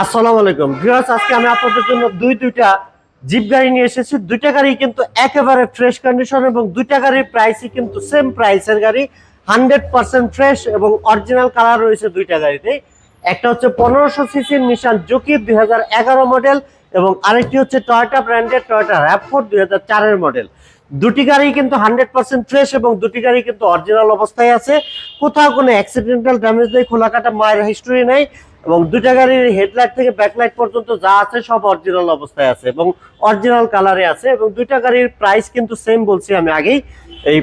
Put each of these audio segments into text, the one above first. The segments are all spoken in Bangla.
আসসালামু আলাইকুম ভিউয়ার্স, আজকে আমি আপনাদের জন্য দুইটা জিপ গাড়ি নিয়ে এসেছি। দুইটা গাড়ি কিন্তু একেবারে ফ্রেশ কন্ডিশন এবং দুইটা গাড়ির প্রাইসই কিন্তু সেম প্রাইসের গাড়ি, 100% ফ্রেশ এবং অরিজিনাল কালার রয়েছে দুইটা গাড়িতে। একটা হচ্ছে 1500 সিসির নিশান জুকি 2011 মডেল এবং আরেকটি হচ্ছে টয়োটা ব্র্যান্ডের টয়োটা র‍্যাভ4 2004 মডেল। দুটি গাড়ি কিন্তু 100% ফ্রেশ এবং দুটি গাড়ি কিন্তু অরিজিনাল অবস্থায় আছে। কোথাও কোনো অ্যাক্সিডেন্টাল ড্যামেজ নেই, খোলাকাটা মায়ের হিস্ট্রি নেই এবং দুইটা গাড়ির হেডলাইট থেকে ব্যাকলাইট পর্যন্ত যা আছে সব অরিজিনাল অবস্থায় আছে এবং অরিজিনাল কালারে আছে এবং দুইটা গাড়ির প্রাইস কিন্তু সেম বলছি আমি আগেই। এই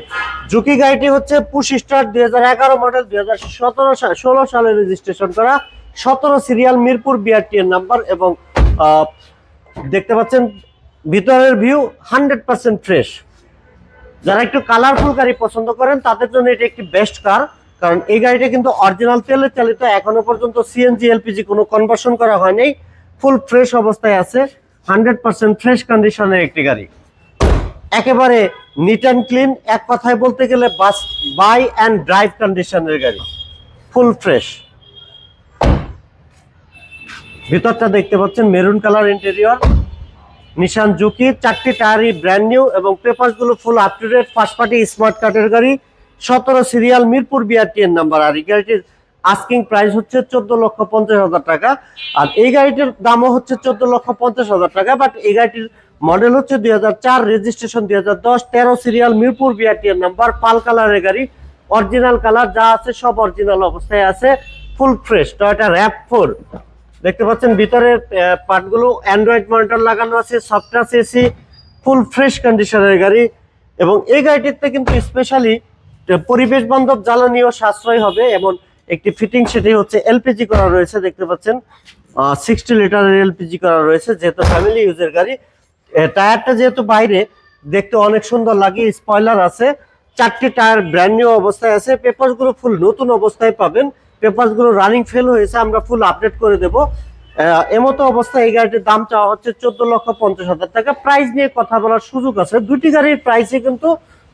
জুকি গাড়িটি হচ্ছে পুশ স্টার 2011 মডেল, 2016 সালে রেজিস্ট্রেশন করা, 17 সিরিয়াল, মিরপুর বিআরটিএর নাম্বার এবং দেখতে পাচ্ছেন ভিতরের ভিউ 100% ফ্রেশ। যারা একটু কালারফুল গাড়ি পছন্দ করেন তাদের জন্য এটা একটি বেস্ট কার, কারণ এই গাড়িটা কিন্তু অরিজিনাল তেলে চালিত, এখনো পর্যন্ত সিএনজি এলপিজি কোনো কনভার্সন করা হয়নি, ফুল ফ্রেশ অবস্থায় আছে, 100% ফ্রেশ কন্ডিশনের একটি গাড়ি, একেবারে নিট অ্যান্ড ক্লিন। এক কথায় বলতে গেলে বাই অ্যান্ড ড্রাইভ কন্ডিশনের গাড়ি, ফুল ফ্রেশ। ভিতরটা দেখতে পাচ্ছেন maroon colour interior, Nissan Juke, 4টি টায়ারই ব্র্যান্ড নিউ এবং পেপারসগুলো full up to date, first party smart কার্ডের গাড়ি, 17 সিরিয়াল, মিরপুর বিআরটিএর নাম্বার। আর এই গাড়িটির আস্কিং প্রাইস হচ্ছে 14,50,000 টাকা আর এই গাড়িটির দামও হচ্ছে 14,50,000 টাকা। বাট এই গাড়িটির মডেল হচ্ছে 2004, রেজিস্ট্রেশন 2010, 13 সিরিয়াল, মিরপুর বিআরটিএর নাম্বার, পাল কালারের গাড়ি, অরিজিনাল কালার যা আছে সব অরিজিনাল অবস্থায় আছে, ফুল ফ্রেশ। টয়োটা র‍্যাভ4 দেখতে পাচ্ছেন ভিতরের পার্টগুলো অ্যান্ড্রয়েড মনিটর লাগানো আছে, সফটওয়্যার এসি, ফুল ফ্রেশ কন্ডিশনের গাড়ি এবং এই গাড়িটিতে কিন্তু স্পেশালি পরিবেশ বান্ধব জ্বালানি ও সাশ্রয় হবে এবং একটি ফিটিং, সেটি হচ্ছে এলপিজি করা রয়েছে। দেখতে পাচ্ছেন 60 লিটারের এলপিজি করা রয়েছে, যেহেতু ফ্যামিলি ইউজের গাড়ি। টায়ারটা যেহেতু বাইরে দেখতে অনেক সুন্দর লাগে, স্পয়লার আছে, 4টি টায়ার ব্র্যান্ড নিউ অবস্থায় আছে, পেপারসগুলো ফুল নতুন অবস্থায় পাবেন, পেপারসগুলো রানিং ফেল হয়েছে, আমরা ফুল আপডেট করে দেব। এমতো অবস্থায় এই গাড়িটির দাম চাওয়া হচ্ছে 14,50,000 টাকা। প্রাইস নিয়ে কথা বলার সুযোগ আছে, দুটি গাড়ির প্রাইসে কিন্তু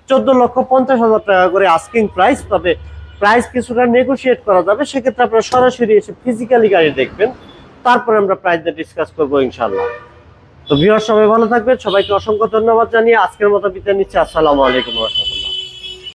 14,50,000 টাকা করে আস্কিং প্রাইস, তবে প্রাইস কিছুটা নেগোশিয়েট করা যাবে। সেক্ষেত্রে আপনারা সরাসরি এসে ফিজিক্যালি গাড়ি দেখবেন, তারপরে আমরা প্রাইস নিয়ে ডিসকাস করবো ইনশাল্লাহ। তো ভিউয়ার সবাই ভালো থাকবেন, সবাইকে অসংখ্য ধন্যবাদ জানিয়ে আজকের মতো বিদায় নিচ্ছি। আসসালামু আলাইকুম ওয়া রাহমাতুল্লাহ।